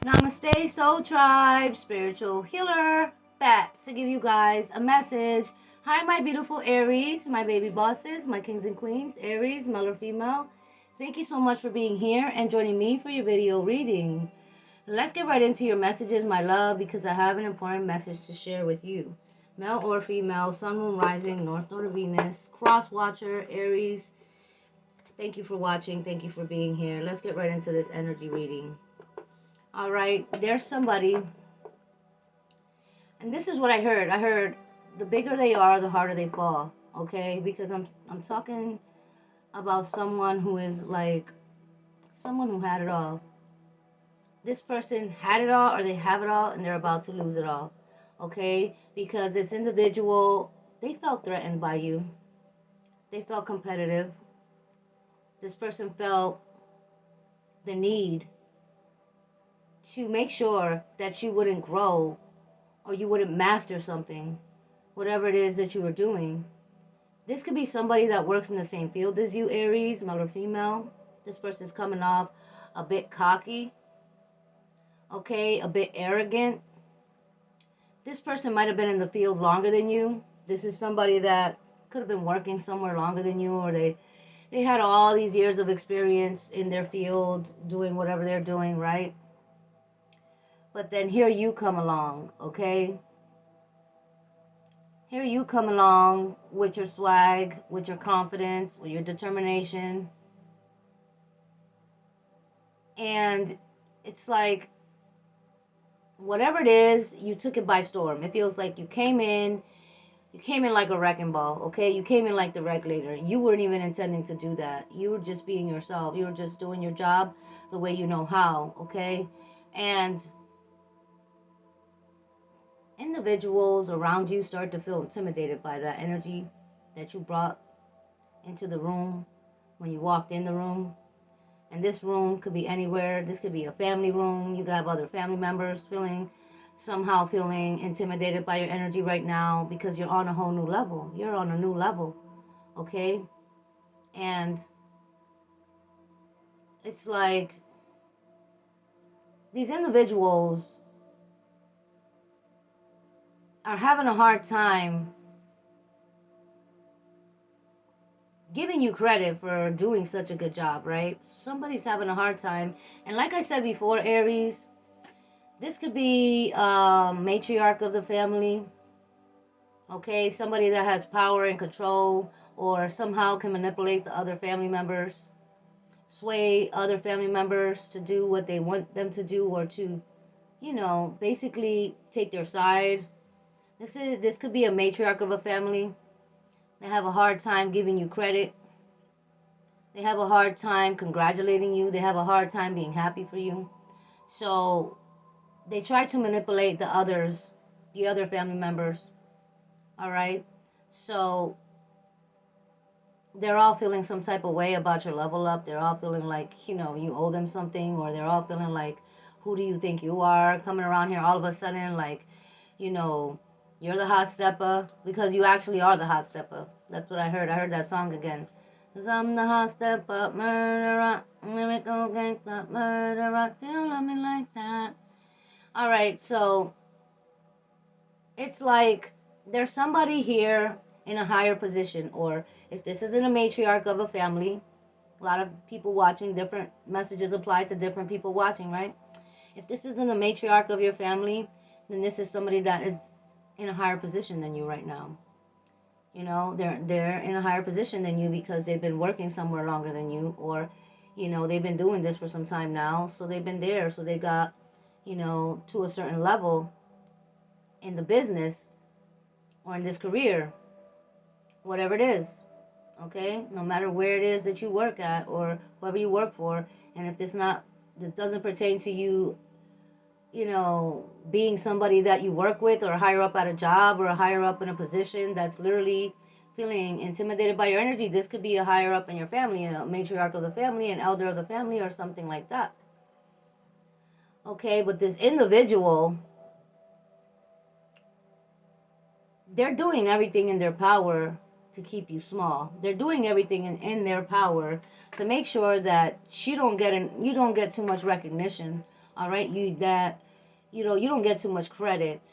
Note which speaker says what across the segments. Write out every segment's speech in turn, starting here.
Speaker 1: Namaste, Soul Tribe, spiritual healer, back to give you guys a message. Hi, my beautiful Aries, my baby bosses, my kings and queens, Aries, male or female. Thank you so much for being here and joining me for your video reading. Let's get right into your messages, my love, because I have an important message to share with you. Male or female, sun, moon, rising, north node of Venus, cross watcher, Aries. Thank you for watching. Thank you for being here. Let's get right into this energy reading. All right, there's somebody, and this is what I heard. I heard the bigger they are, the harder they fall. Okay, because I'm talking about someone who is like someone who had it all. This person had it all, or they have it all, and they're about to lose it all. Okay, because this individual, they felt threatened by you. They felt competitive. This person felt the need to make sure that you wouldn't grow or you wouldn't master something, whatever it is that you were doing. This could be somebody that works in the same field as you, Aries, male or female. This person's coming off a bit cocky, okay, a bit arrogant. This person might have been in the field longer than you. This is somebody that could have been working somewhere longer than you, or they had all these years of experience in their field doing whatever they're doing, right? But then here you come along, okay? Here you come along with your swag, with your confidence, with your determination. And it's like, whatever it is, you took it by storm. It feels like you came in like a wrecking ball, okay? You came in like the regulator. You weren't even intending to do that. You were just being yourself. You were just doing your job the way you know how, okay? And individuals around you start to feel intimidated by that energy that you brought into the room when you walked in the room. And this room could be anywhere. This could be a family room. You got other family members somehow feeling intimidated by your energy right now because you're on a whole new level. You're on a new level, okay? And it's like these individuals are having a hard time giving you credit for doing such a good job, right? Somebody's having a hard time. And like I said before, Aries, this could be a matriarch of the family, okay? Somebody that has power and control, or somehow can manipulate the other family members, sway other family members to do what they want them to do, or to, basically take their side. This could be a matriarch of a family. They have a hard time giving you credit. They have a hard time congratulating you. They have a hard time being happy for you. So they try to manipulate the other family members. All right? So they're all feeling some type of way about your level up. They're all feeling like, you owe them something, or they're all feeling like, who do you think you are coming around here all of a sudden, like, you're the hot stepper, because you actually are the hot stepper. That's what I heard. I heard that song again. 'Cause I'm the hot stepper, murderer, miracle gangster, murderer, still love me like that. All right, so it's like there's somebody here in a higher position, or if this isn't a matriarch of a family, a lot of people watching, different messages apply to different people watching, right? If this isn't a matriarch of your family, then this is somebody that is in a higher position than you right now. They're in a higher position than you because they've been working somewhere longer than you, or they've been doing this for some time now, so they've been there, so they got to a certain level in the business or in this career, whatever it is, okay? No matter where it is that you work at or whoever you work for. And if this doesn't pertain to you, being somebody that you work with, or higher up at a job, or higher up in a position that's literally feeling intimidated by your energy, this could be a higher up in your family, a matriarch of the family, an elder of the family, or something like that. Okay, but this individual, they're doing everything in their power to keep you small. They're doing everything in their power to make sure that you don't get too much recognition, All right, you don't get too much credit,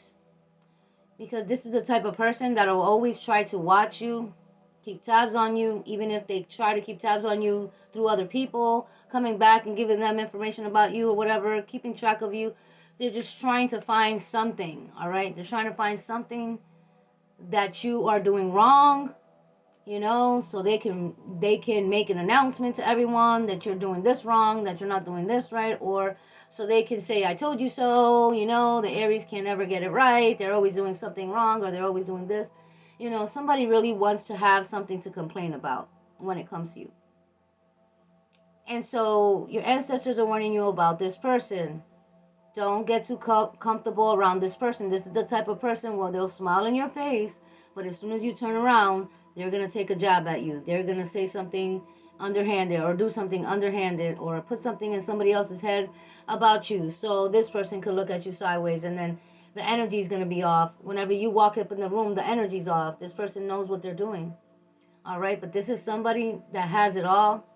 Speaker 1: because this is the type of person that will always try to watch you, keep tabs on you, even if they try to keep tabs on you through other people, coming back and giving them information about you or whatever, keeping track of you. They're just trying to find something, all right? They're trying to find something that you are doing wrong, so they can make an announcement to everyone that you're doing this wrong, that you're not doing this right, or so they can say I told you so. The Aries can never get it right, they're always doing something wrong, or they're always doing this. Somebody really wants to have something to complain about when it comes to you. And so your ancestors are warning you about this person. Don't get too comfortable around this person. This is the type of person where they'll smile in your face, but as soon as you turn around, they're going to take a jab at you. They're going to say something underhanded, or do something underhanded, or put something in somebody else's head about you. So this person could look at you sideways, and then the energy is going to be off. Whenever you walk up in the room, the energy's off. This person knows what they're doing. All right, but this is somebody that has it all,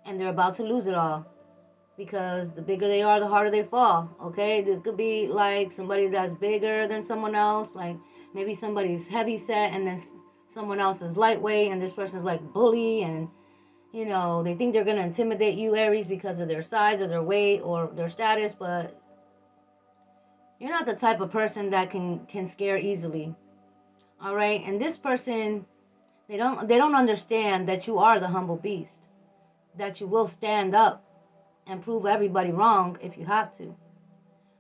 Speaker 1: and they're about to lose it all. Because the bigger they are, the harder they fall. Okay, this could be like somebody that's bigger than someone else. Like maybe somebody's heavy set, and then someone else is lightweight, and this person's like bully, and they think they're gonna intimidate you, Aries, because of their size or their weight or their status. But you're not the type of person that can scare easily. All right, and this person, they don't understand that you are the humble beast, that you will stand up and prove everybody wrong if you have to,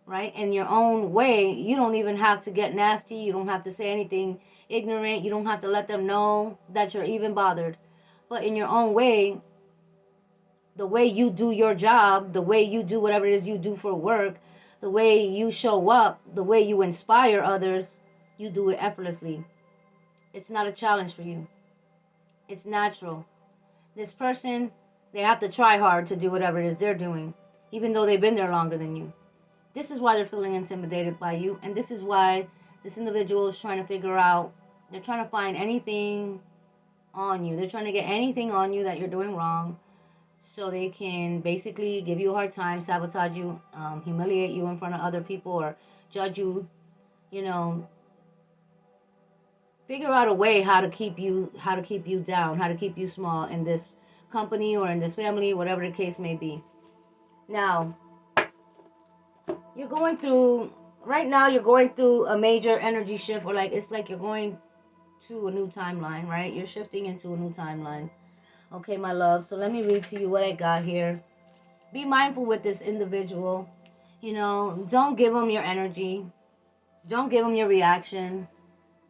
Speaker 1: right? In your own way. You don't even have to get nasty. You don't have to say anything ignorant. You don't have to let them know that you're even bothered. But in your own way, the way you do your job, the way you do whatever it is you do for work, the way you show up, the way you inspire others, you do it effortlessly. It's not a challenge for you. It's natural. This person, they have to try hard to do whatever it is they're doing, even though they've been there longer than you. This is why they're feeling intimidated by you, and this is why this individual is trying to figure out, they're trying to find anything on you. They're trying to get anything on you that you're doing wrong, so they can basically give you a hard time, sabotage you, humiliate you in front of other people, or judge you, figure out a way how to keep you down, how to keep you small in this company or in this family, whatever the case may be. Now, right now you're going through a major energy shift, or it's like you're going to a new timeline, right? You're shifting into a new timeline. Okay, my love. So let me read to you what I got here. Be mindful with this individual. Don't give them your energy. Don't give them your reaction.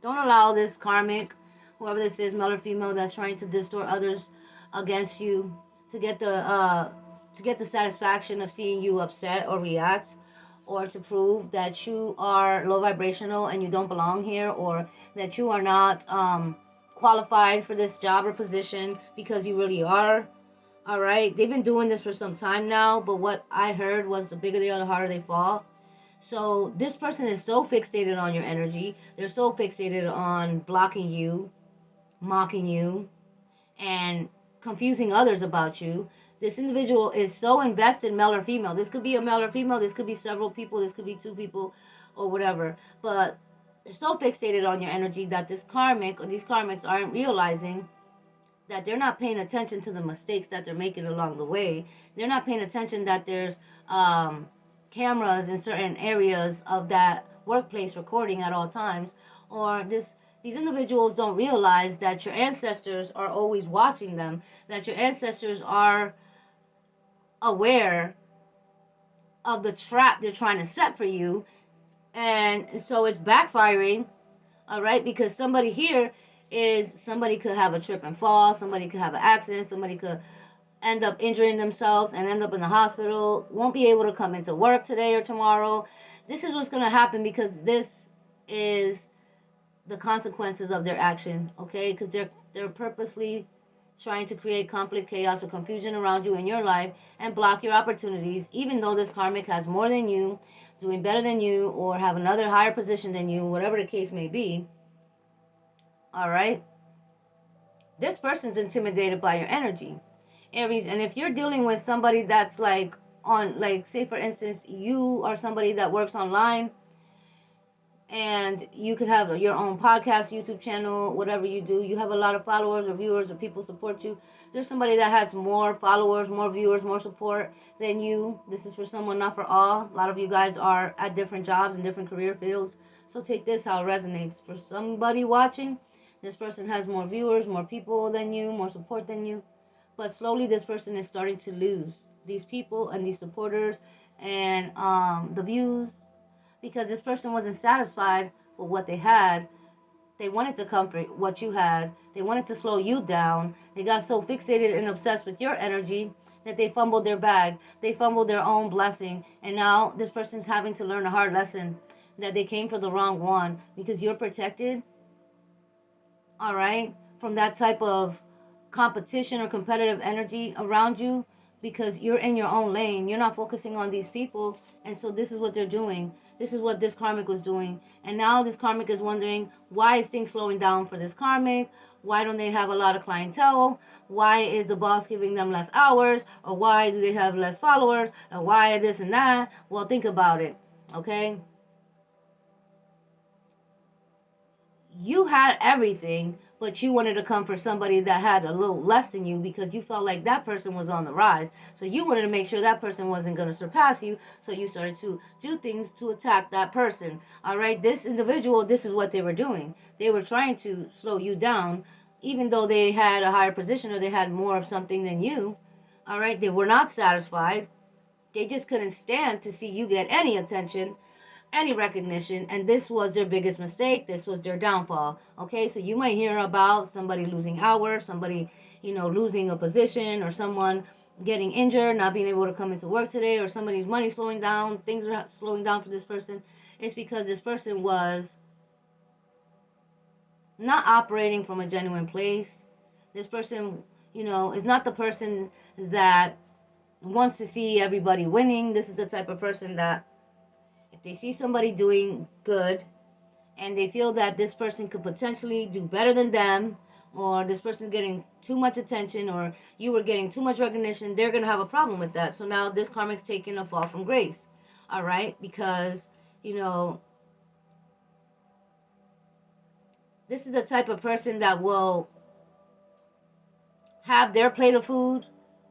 Speaker 1: Don't allow this karmic, whoever this is, male or female, that's trying to distort others against you, to get the satisfaction of seeing you upset or react, or to prove that you are low vibrational and you don't belong here, or that you are not qualified for this job or position, because you really are. All right, they've been doing this for some time now, but what I heard was the bigger they are, the harder they fall. So this person is so fixated on your energy. They're so fixated on blocking you, mocking you, and confusing others about you. This individual is so invested, male or female. This could be a male or female. This could be several people. This could be two people or whatever. But they're so fixated on your energy that this karmic, or these karmics, aren't realizing that they're not paying attention to the mistakes that they're making along the way. They're not paying attention that there's cameras in certain areas of that workplace recording at all times, or these individuals don't realize that your ancestors are always watching them, that your ancestors are aware of the trap they're trying to set for you, and so it's backfiring. All right, because somebody could have a trip and fall, somebody could have an accident, somebody could end up injuring themselves and end up in the hospital, won't be able to come into work today or tomorrow. This is what's going to happen, because this is the consequences of their action, okay? Because they're purposely trying to create conflict, chaos, or confusion around you in your life and block your opportunities, even though this karmic has more than you, doing better than you, or have another higher position than you, whatever the case may be. All right? This person's intimidated by your energy, Aries. And if you're dealing with somebody that's like on, like, say for instance, you are somebody that works online, and you could have your own podcast, YouTube channel, whatever you do. You have a lot of followers or viewers or people support you. There's somebody that has more followers, more viewers, more support than you. This is for someone, not for all. A lot of you guys are at different jobs and different career fields. So take this how it resonates. For somebody watching, this person has more viewers, more people than you, more support than you. But slowly this person is starting to lose these people and these supporters and the views, because this person wasn't satisfied with what they had. They wanted to comfort what you had. They wanted to slow you down. They got so fixated and obsessed with your energy that they fumbled their bag. They fumbled their own blessing. And now this person's having to learn a hard lesson that they came for the wrong one, because you're protected, all right, from that type of competition or competitive energy around you, because you're in your own lane. You're not focusing on these people. And so this is what they're doing. This is what this karmic was doing. And now this karmic is wondering, why is things slowing down for this karmic? Why don't they have a lot of clientele? Why is the boss giving them less hours? Or why do they have less followers? Or why this and that? Well, think about it, okay? You had everything, but you wanted to come for somebody that had a little less than you, because you felt like that person was on the rise. So you wanted to make sure that person wasn't going to surpass you. So you started to do things to attack that person. All right. This individual, this is what they were doing. They were trying to slow you down, even though they had a higher position or they had more of something than you. All right. They were not satisfied. They just couldn't stand to see you get any attention, any recognition, and this was their biggest mistake. This was their downfall. Okay, so you might hear about somebody losing hours, somebody, losing a position, or someone getting injured, not being able to come into work today, or somebody's money slowing down. Things are slowing down for this person. It's because this person was not operating from a genuine place. This person, is not the person that wants to see everybody winning. This is the type of person that, if they see somebody doing good and they feel that this person could potentially do better than them, or this person's getting too much attention, or you were getting too much recognition, they're going to have a problem with that. So now this karmic's taking a fall from grace. All right? Because, this is the type of person that will have their plate of food,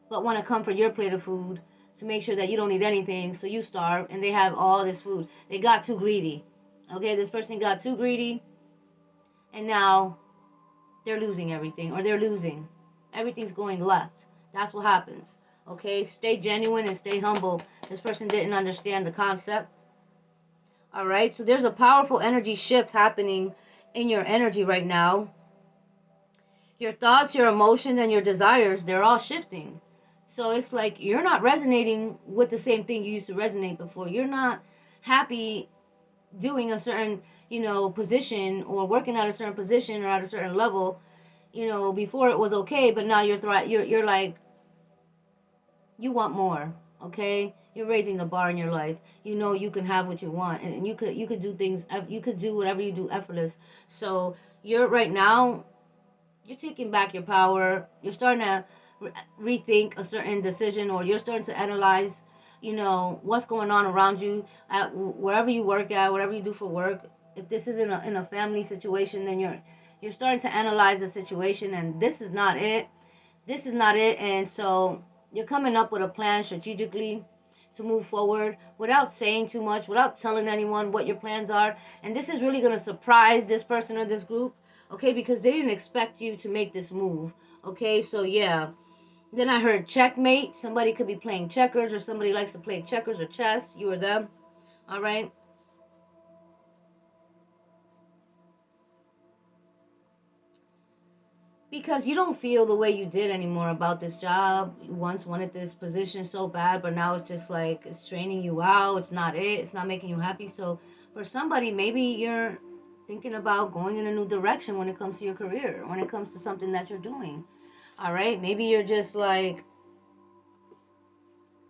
Speaker 1: but want to come for your plate of food to make sure that you don't eat anything, so you starve, and they have all this food. They got too greedy. Okay, this person got too greedy, and now they're losing everything, or they're losing. Everything's going left. That's what happens. Okay, stay genuine and stay humble. This person didn't understand the concept. All right, so there's a powerful energy shift happening in your energy right now. Your thoughts, your emotions, and your desires, they're all shifting. So it's like you're not resonating with the same thing you used to resonate before. You're not happy doing a certain, position, or working at a certain position or at a certain level. Before it was okay, but now you're like, you want more. Okay, you're raising the bar in your life. You can have what you want, and you could do things. You could do whatever you do effortless. So you're right now, you're taking back your power. You're starting to rethink a certain decision, or you're starting to analyze, what's going on around you at wherever you work at, whatever you do for work. If this is in a family situation, then you're starting to analyze the situation, and this is not it. This is not it. And so you're coming up with a plan strategically to move forward without saying too much, without telling anyone what your plans are. And this is really going to surprise this person or this group, okay, because they didn't expect you to make this move. Okay, so yeah. Then I heard checkmate. Somebody could be playing checkers, or somebody likes to play checkers or chess. You or them. All right. Because you don't feel the way you did anymore about this job. You once wanted this position so bad, but now it's just like it's draining you out. It's not it. It's not making you happy. So for somebody, maybe you're thinking about going in a new direction when it comes to your career, when it comes to something that you're doing. All right. Maybe you're just like,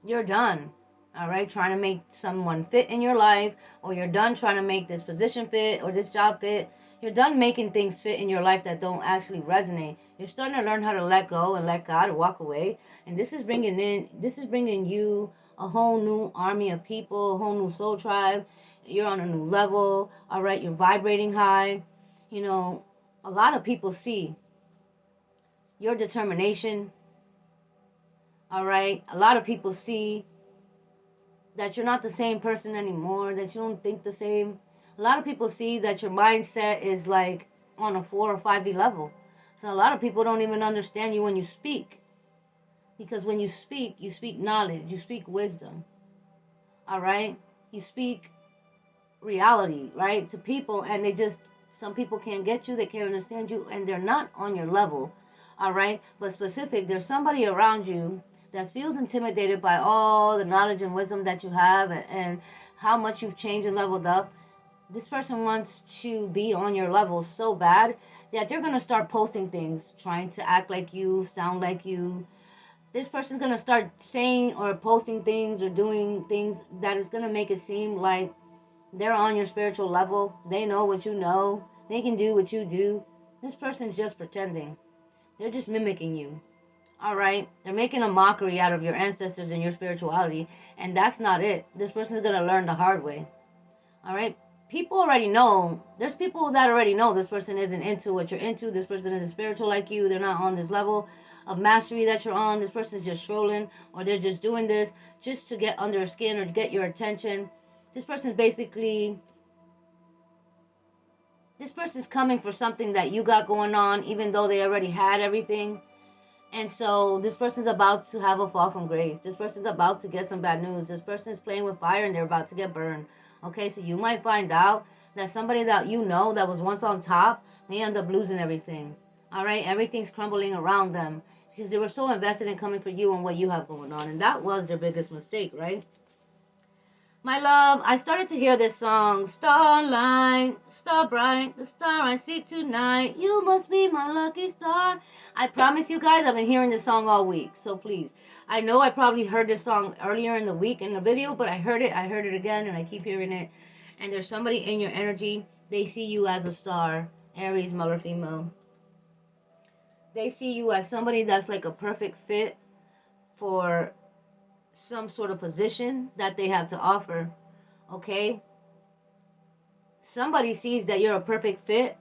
Speaker 1: you're done. All right, trying to make someone fit in your life, or you're done trying to make this position fit or this job fit. You're done making things fit in your life that don't actually resonate. You're starting to learn how to let go and let God walk away. And this is bringing you a whole new army of people, a whole new soul tribe. You're on a new level, all right? You're vibrating high. You know, a lot of people see your determination, all right? A lot of people see that you're not the same person anymore, that you don't think the same. A lot of people see that your mindset is like on a 4 or 5D level. So a lot of people don't even understand you when you speak. Because when you speak knowledge, you speak wisdom. All right? You speak reality, right? To people, and some people can't get you, they can't understand you, and they're not on your level. All right? But specific, there's somebody around you that feels intimidated by all the knowledge and wisdom that you have, and how much you've changed and leveled up. This person wants to be on your level so bad that they're going to start posting things, trying to act like you, sound like you. This person's going to start saying or posting things or doing things that is going to make it seem like they're on your spiritual level. They know what you know. They can do what you do. This person's just pretending. They're just mimicking you. All right? They're making a mockery out of your ancestors and your spirituality. And that's not it. This person's going to learn the hard way. All right? People already know. There's people that already know this person isn't into what you're into. This person isn't spiritual like you. They're not on this level of mastery that you're on. This person's just trolling, or they're just doing this just to get under your skin or get your attention. This person's coming for something that you got going on, even though they already had everything. And so this person's about to have a fall from grace. This person's about to get some bad news. This person's playing with fire and they're about to get burned. Okay, so you might find out that somebody that you know that was once on top, they end up losing everything. All right, everything's crumbling around them because they were so invested in coming for you and what you have going on. And that was their biggest mistake, right? My love, I started to hear this song, Starlight, star bright, the star I see tonight. You must be my lucky star. I promise you guys, I've been hearing this song all week, so please. I know I probably heard this song earlier in the week in the video, but I heard it again, and I keep hearing it. And there's somebody in your energy, they see you as a star, Aries, male or female. They see you as somebody that's like a perfect fit for some sort of position that they have to offer. Okay, somebody sees that you're a perfect fit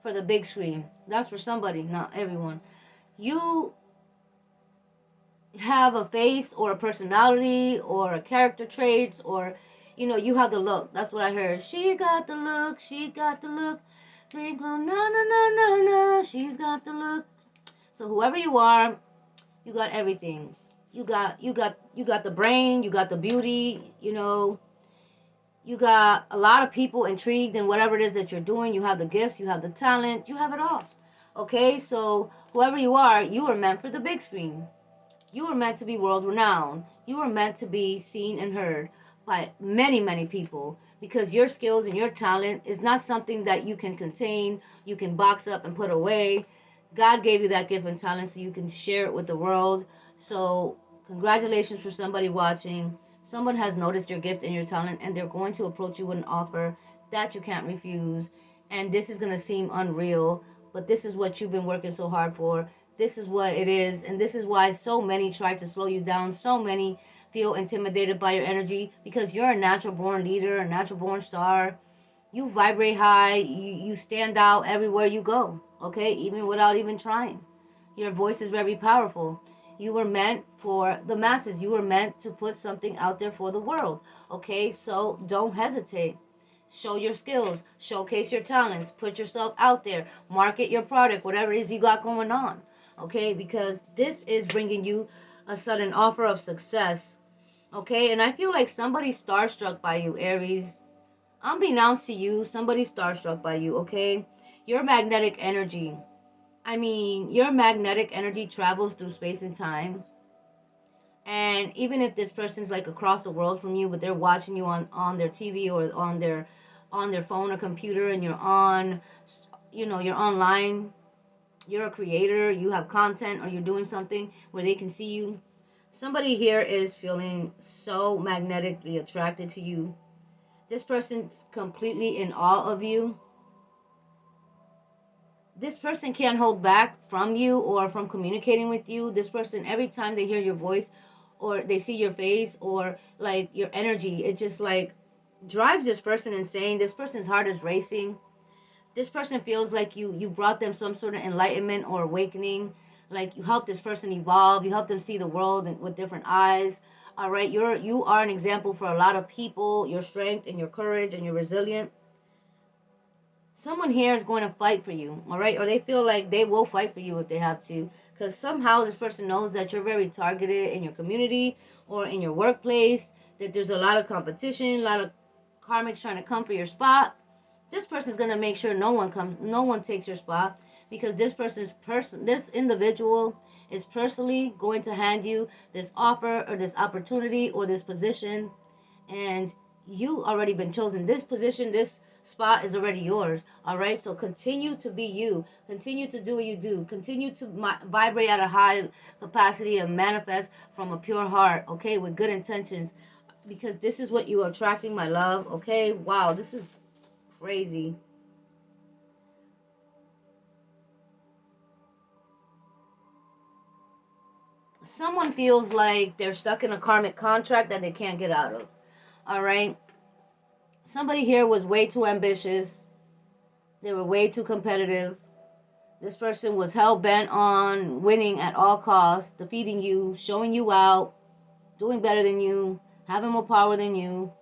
Speaker 1: for the big screen. That's for somebody, not everyone. You have a face or a personality or a character traits, or you have the look. That's what I heard. She got the look, she got the look. Twinkle, na na na na na, she's got the look. So whoever you are, you got everything. You got the brain, you got the beauty, you got a lot of people intrigued in whatever it is that you're doing. You have the gifts, you have the talent, you have it all. Okay, so whoever you are, you are meant for the big screen. You are meant to be world renowned. You are meant to be seen and heard by many, many people, because your skills and your talent is not something that you can contain, you can box up and put away. God gave you that gift and talent so you can share it with the world. So congratulations for somebody watching. Someone has noticed your gift and your talent, and they're going to approach you with an offer that you can't refuse. And this is going to seem unreal, but this is what you've been working so hard for. This is what it is, and this is why so many try to slow you down. So many feel intimidated by your energy, because you're a natural born leader, a natural born star. You vibrate high. You stand out everywhere you go, okay? Even without even trying. Your voice is very powerful. You were meant for the masses. You were meant to put something out there for the world, okay? So don't hesitate. Show your skills. Showcase your talents. Put yourself out there. Market your product, whatever it is you got going on, okay? Because this is bringing you a sudden offer of success, okay? And I feel like somebody's starstruck by you, Aries. Unbeknownst to you, somebody's starstruck by you, okay? Your magnetic energy. Your magnetic energy travels through space and time. And even if this person's like across the world from you, but they're watching you on their TV or on their phone or computer, and you're online, you're a creator, you have content, or you're doing something where they can see you. Somebody here is feeling so magnetically attracted to you. This person's completely in awe of you. This person can't hold back from you or from communicating with you. This person, every time they hear your voice or they see your face, or like your energy, it just like drives this person insane. This person's heart is racing. This person feels like you brought them some sort of enlightenment or awakening. Like you helped this person evolve. You helped them see the world with different eyes. All right, you are an example for a lot of people. Your strength and your courage and your resilience. Someone here is going to fight for you, all right? Or they feel like they will fight for you if they have to. Because somehow this person knows that you're very targeted in your community or in your workplace, that there's a lot of competition, a lot of karmics trying to come for your spot. This person's going to make sure no one takes your spot, because this individual is personally going to hand you this offer or this opportunity or this position, and you already been chosen. This position, this spot is already yours. All right, so continue to be you, continue to do what you do, continue to vibrate at a high capacity and manifest from a pure heart, okay, with good intentions, because this is what you are attracting, my love. Okay, wow, this is crazy. Someone feels like they're stuck in a karmic contract that they can't get out of. All right, somebody here was way too ambitious. They were way too competitive. This person was hell-bent on winning at all costs, defeating you, showing you out, doing better than you, having more power than you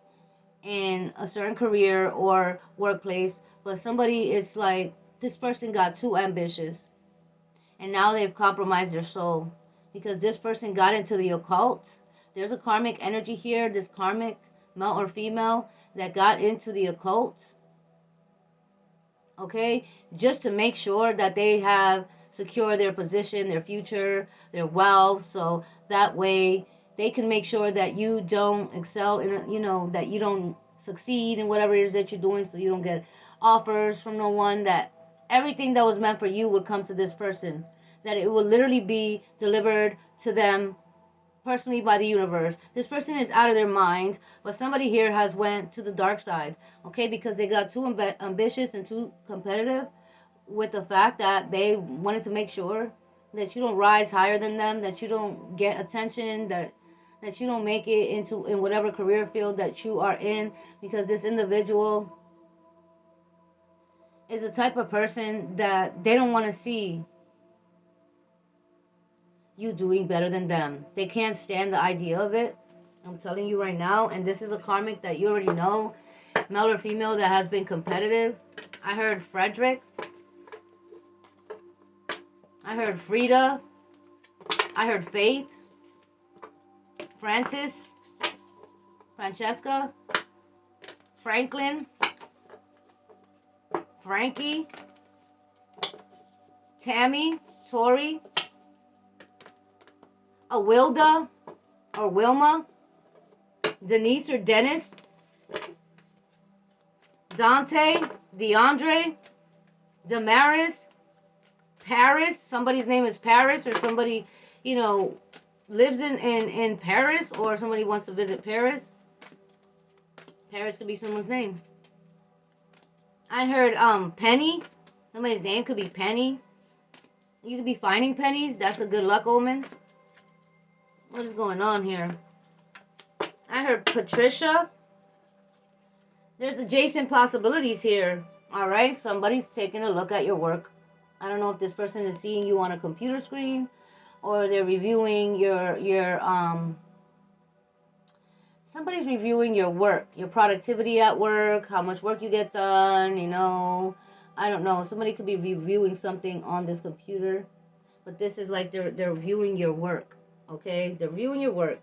Speaker 1: in a certain career or workplace. But somebody, it's like this person got too ambitious, and now they've compromised their soul because this person got into the occult. There's a karmic energy here, this karmic male or female that got into the occult, okay, just to make sure that they have secure their position, their future, their wealth, so that way they can make sure that you don't excel in, that you don't succeed in whatever it is that you're doing, so you don't get offers from no one, that everything that was meant for you would come to this person, that it will literally be delivered to them personally by the universe. This person is out of their mind, but somebody here has went to the dark side, okay, because they got too ambitious and too competitive with the fact that they wanted to make sure that you don't rise higher than them, that you don't get attention, that you don't make it in whatever career field that you are in, because this individual is the type of person that they don't want to see you doing better than them. They can't stand the idea of it. I'm telling you right now. And this is a karmic that you already know, male or female, that has been competitive. I heard Frederick. I heard Frida. I heard Faith. Francis. Francesca. Franklin. Frankie. Tammy. Tori. Awilda or Wilma, Denise or Dennis, Dante, DeAndre, Damaris, Paris. Somebody's name is Paris, or somebody, lives in Paris, or somebody wants to visit Paris. Paris could be someone's name. I heard Penny. Somebody's name could be Penny. You could be finding pennies. That's a good luck omen. What is going on here? I heard Patricia. There's adjacent possibilities here. All right, somebody's taking a look at your work. I don't know if this person is seeing you on a computer screen, or they're reviewing your somebody's reviewing your work, your productivity at work, how much work you get done, I don't know. Somebody could be reviewing something on this computer, but this is like they're viewing your work. Okay, they're viewing your work.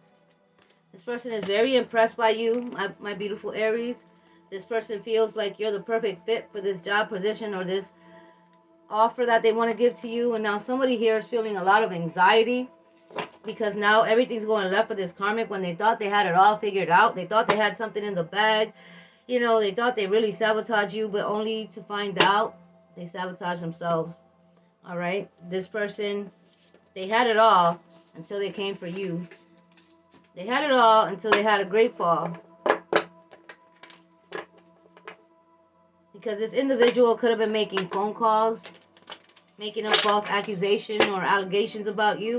Speaker 1: This person is very impressed by you, my beautiful Aries. This person feels like you're the perfect fit for this job position or this offer that they want to give to you. And now somebody here is feeling a lot of anxiety, because now everything's going left for this karmic when they thought they had it all figured out. They thought they had something in the bag. They thought they really sabotaged you, but only to find out they sabotage themselves. All right, this person, they had it all until they came for you. They had it all until they had a great fall. Because this individual could have been making phone calls, making a false accusation or allegations about you.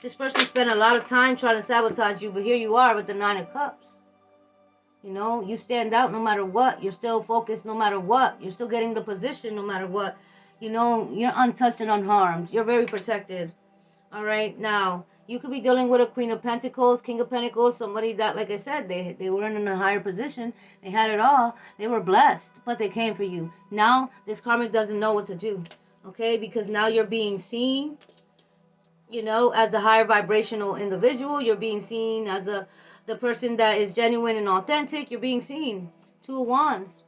Speaker 1: This person spent a lot of time trying to sabotage you, but here you are with the Nine of Cups. You know, you stand out no matter what. You're still focused no matter what. You're still getting the position no matter what. You know, you're untouched and unharmed. You're very protected. All right, now you could be dealing with a Queen of Pentacles, King of Pentacles, somebody that, like I said, they were in a higher position. They had it all. They were blessed, but they came for you. Now this karmic doesn't know what to do, okay? Because now you're being seen, you know, as a higher vibrational individual. You're being seen as the person that is genuine and authentic. You're being seen. Two of Wands.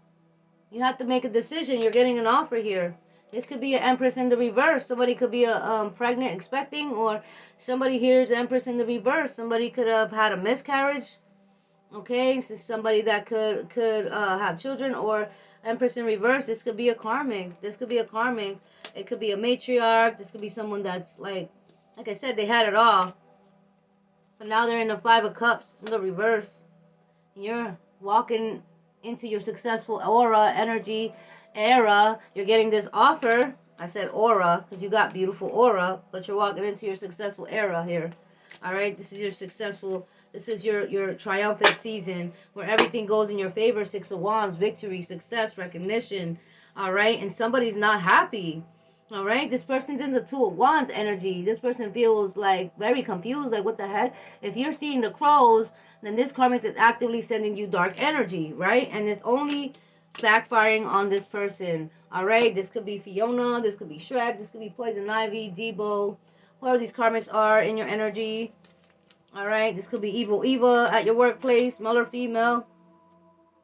Speaker 1: You have to make a decision. You're getting an offer here. This could be an Empress in the reverse. Somebody could be a pregnant, expecting, or somebody here is Empress in the reverse. Somebody could have had a miscarriage. Okay, this is somebody that could have children, or Empress in reverse. This could be a karmic. This could be a karmic. It could be a matriarch. This could be someone that's like I said, they had it all, but now they're in the Five of Cups in the reverse. You're walking into your successful aura, energy, era. You're getting this offer. I said aura because you got beautiful aura, but you're walking into your successful era here. All right, this is your successful. This is your triumphant season where everything goes in your favor. Six of Wands, victory, success, recognition. All right, and somebody's not happy. All right, this person's in the Two of Wands energy. This person feels like very confused, like what the heck? If you're seeing the crows, then this karmic is actively sending you dark energy, right? And it's only backfiring on this person. All right, this could be Fiona, this could be Shrek, this could be Poison Ivy, Debo, whoever these karmics are in your energy. All right, this could be Evil Eva at your workplace, male or female.